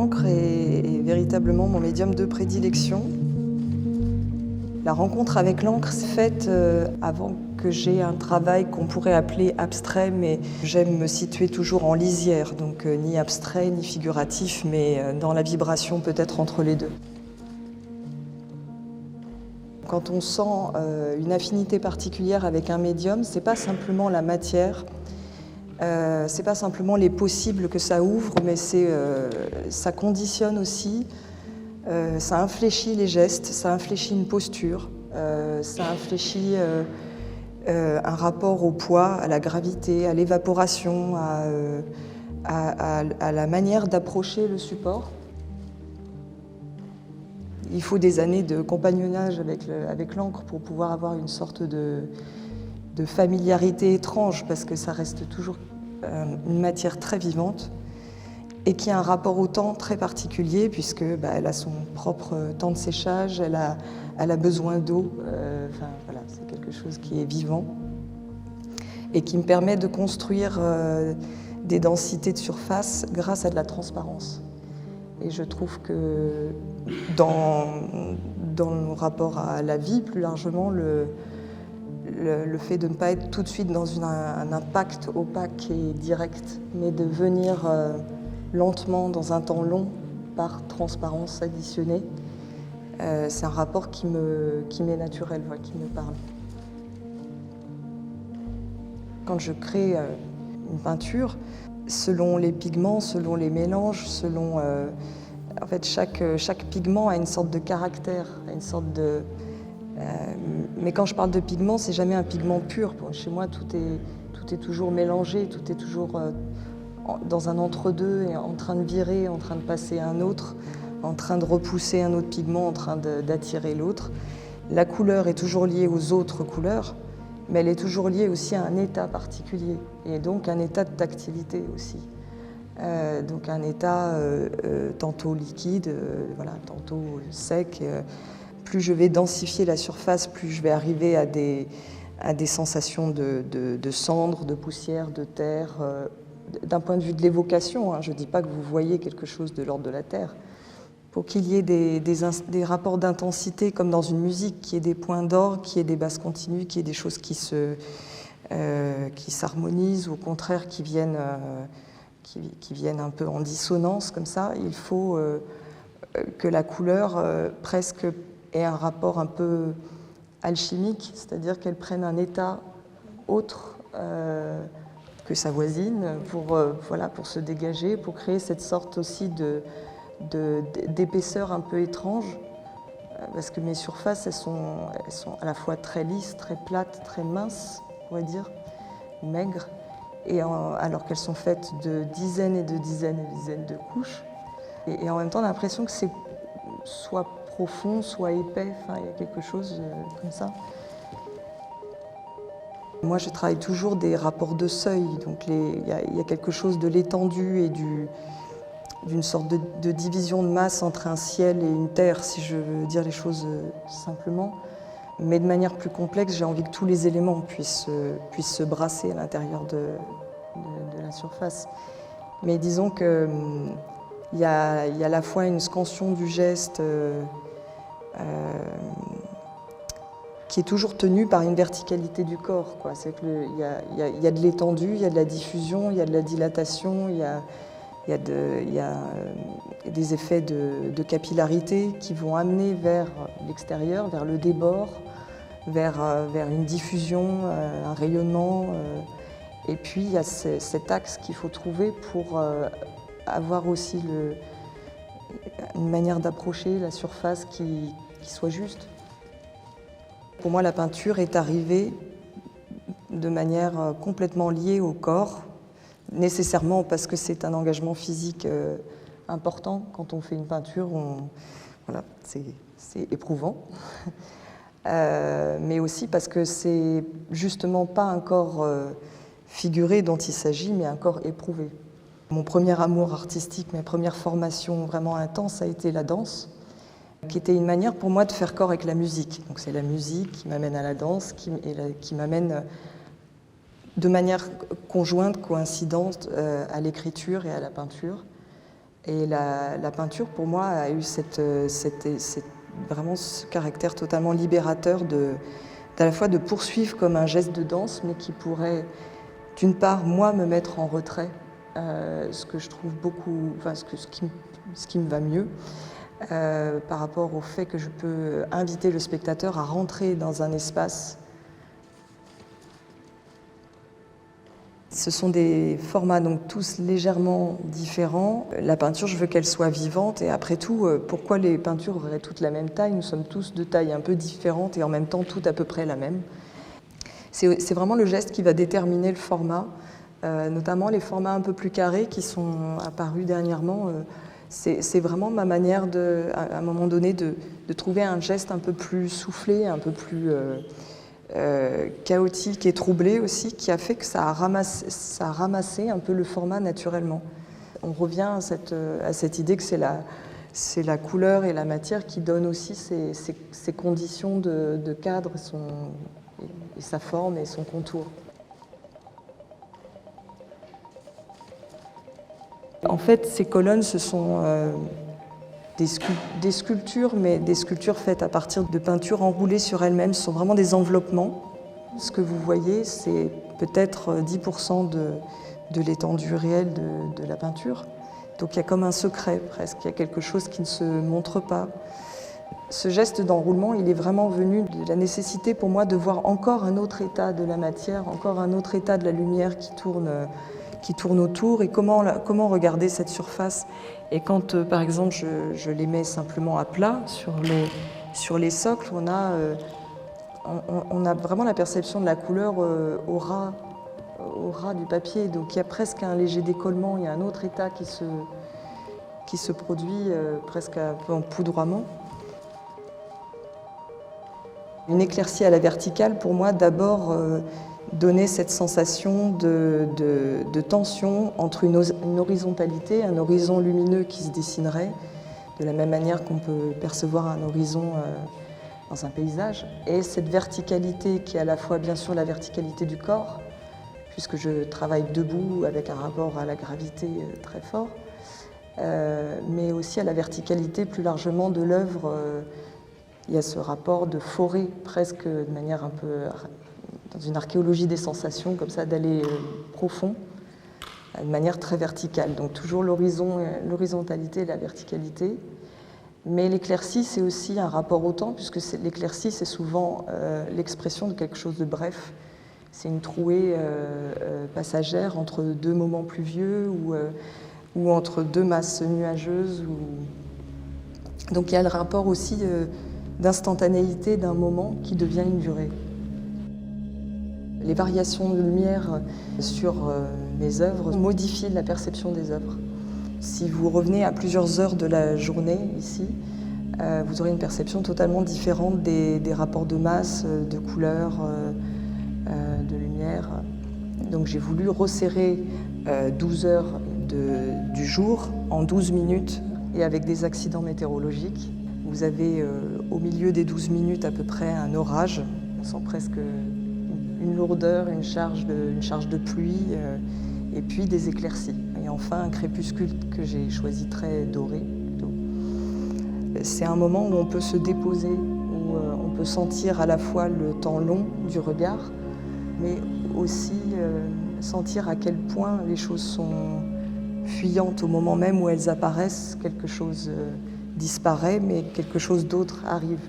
L'encre est véritablement mon médium de prédilection. La rencontre avec l'encre s'est faite avant que j'aie un travail qu'on pourrait appeler abstrait, mais j'aime me situer toujours en lisière, donc ni abstrait ni figuratif, mais dans la vibration peut-être entre les deux. Quand on sent une affinité particulière avec un médium, c'est pas simplement la matière, c'est pas simplement les possibles que ça ouvre, mais ça conditionne aussi, ça infléchit les gestes, ça infléchit une posture, ça infléchit un rapport au poids, à la gravité, à l'évaporation, à la manière d'approcher le support. Il faut des années de compagnonnage avec l'encre pour pouvoir avoir une sorte de familiarité étrange, parce que ça reste toujours une matière très vivante et qui a un rapport au temps très particulier, puisque elle a son propre temps de séchage, elle a besoin d'eau, voilà, c'est quelque chose qui est vivant et qui me permet de construire des densités de surface grâce à de la transparence. Et je trouve que dans le rapport à la vie, plus largement, le fait de ne pas être tout de suite dans un impact opaque et direct, mais de venir lentement, dans un temps long, par transparence additionnée, c'est un rapport qui m'est naturel, qui me parle. Quand je crée une peinture, selon les pigments, selon les mélanges, en fait, chaque pigment a une sorte de caractère, une sorte de... mais quand je parle de pigment, c'est jamais un pigment pur. Chez moi, tout est toujours mélangé, tout est toujours dans un entre-deux, et en train de virer, en train de passer à un autre, en train de repousser un autre pigment, en train d'attirer l'autre. La couleur est toujours liée aux autres couleurs, mais elle est toujours liée aussi à un état particulier, et donc un état de tactilité aussi. Donc un état tantôt liquide, voilà, tantôt sec. Plus je vais densifier la surface, plus je vais arriver à des sensations de cendre, de poussière, de terre. D'un point de vue de l'évocation, je ne dis pas que vous voyez quelque chose de l'ordre de la terre. Pour qu'il y ait des rapports d'intensité comme dans une musique, qu'il y ait des points d'orgue, qu'il y ait des basses continues, qu'il y ait des choses qui s'harmonisent, ou au contraire qui viennent un peu en dissonance comme ça, il faut que la couleur presque ait un rapport un peu alchimique, c'est-à-dire qu'elle prenne un état autre que sa voisine pour se dégager, pour créer cette sorte aussi d'épaisseur un peu étrange, parce que mes surfaces, elles sont à la fois très lisses, très plates, très minces, on pourrait dire, maigres, alors qu'elles sont faites de dizaines et de dizaines et de dizaines de couches. Et en même temps, on a l'impression que c'est soit profond, soit épais, il y a quelque chose comme ça. Moi, je travaille toujours des rapports de seuil, donc il y a quelque chose de l'étendue et d'une sorte de division de masse entre un ciel et une terre, si je veux dire les choses simplement. Mais de manière plus complexe, j'ai envie que tous les éléments puissent se brasser à l'intérieur de la surface. Mais disons qu'il y a à la fois une scansion du geste qui est toujours tenue par une verticalité du corps, quoi. C'est qu'il y a de l'étendue, il y a de la diffusion, il y a de la dilatation, il y a des effets de capillarité qui vont amener vers l'extérieur, vers le débord, vers une diffusion, un rayonnement. Et puis il y a cet axe qu'il faut trouver pour avoir aussi une manière d'approcher la surface qui soit juste. Pour moi, la peinture est arrivée de manière complètement liée au corps, nécessairement parce que c'est un engagement physique important. Quand on fait une peinture, voilà, c'est éprouvant. Mais aussi parce que c'est justement pas un corps figuré dont il s'agit, mais un corps éprouvé. Mon premier amour artistique, ma première formation vraiment intense a été la danse, qui était une manière pour moi de faire corps avec la musique. Donc c'est la musique qui m'amène à la danse, qui m'amène de manière conjointe, coïncidente, à l'écriture et à la peinture. Et la peinture, pour moi, a eu vraiment ce caractère totalement libérateur d'à la fois de poursuivre comme un geste de danse, mais qui pourrait, d'une part, moi, me mettre en retrait, ce que je trouve beaucoup, enfin, ce qui me va mieux, par rapport au fait que je peux inviter le spectateur à rentrer dans un espace. Ce sont des formats donc tous légèrement différents. La peinture, je veux qu'elle soit vivante et après tout, pourquoi les peintures auraient toutes la même taille? Nous sommes tous de tailles un peu différentes et en même temps toutes à peu près la même. C'est vraiment le geste qui va déterminer le format, notamment les formats un peu plus carrés qui sont apparus dernièrement. C'est vraiment ma manière, à un moment donné, de trouver un geste un peu plus soufflé, un peu plus chaotique et troublé aussi, qui a fait que ça a ramassé un peu le format naturellement. On revient à cette idée que c'est la couleur et la matière qui donnent aussi ces conditions de cadre et sa forme et son contour. En fait, ces colonnes, ce sont des sculptures, mais des sculptures faites à partir de peintures enroulées sur elles-mêmes. Ce sont vraiment des enveloppements. Ce que vous voyez, c'est peut-être 10% de l'étendue réelle de la peinture. Donc il y a comme un secret presque, il y a quelque chose qui ne se montre pas. Ce geste d'enroulement, il est vraiment venu de la nécessité pour moi de voir encore un autre état de la matière, encore un autre état de la lumière qui tourne autour et comment regarder cette surface. Et quand, par exemple, je les mets simplement à plat sur les socles, on a vraiment la perception de la couleur au ras du papier. Donc il y a presque un léger décollement, il y a un autre état qui se produit presque un peu en poudroiement. Une éclaircie à la verticale, pour moi, d'abord donnait cette sensation de tension entre une horizontalité, un horizon lumineux qui se dessinerait, de la même manière qu'on peut percevoir un horizon dans un paysage, et cette verticalité qui est à la fois, bien sûr, la verticalité du corps, puisque je travaille debout avec un rapport à la gravité très fort, mais aussi à la verticalité plus largement de l'œuvre. Il y a ce rapport de forêt, presque de manière un peu dans une archéologie des sensations, comme ça, d'aller profond, de manière très verticale. Donc toujours l'horizontalité et la verticalité. Mais l'éclaircie, c'est aussi un rapport au temps, puisque l'éclaircie, c'est souvent l'expression de quelque chose de bref. C'est une trouée passagère entre deux moments pluvieux ou entre deux masses nuageuses. Donc il y a le rapport aussi d'instantanéité d'un moment qui devient une durée. Les variations de lumière sur mes œuvres modifient la perception des œuvres. Si vous revenez à plusieurs heures de la journée ici, vous aurez une perception totalement différente des rapports de masse, de couleurs, de lumière. Donc j'ai voulu resserrer 12 heures du jour en 12 minutes et avec des accidents météorologiques. Vous avez au milieu des 12 minutes à peu près un orage, on sent presque une lourdeur, une charge de pluie, et puis des éclaircies. Et enfin un crépuscule que j'ai choisi très doré. C'est un moment où on peut se déposer, où on peut sentir à la fois le temps long du regard, mais aussi sentir à quel point les choses sont fuyantes au moment même où elles apparaissent, quelque chose disparaît, mais quelque chose d'autre arrive.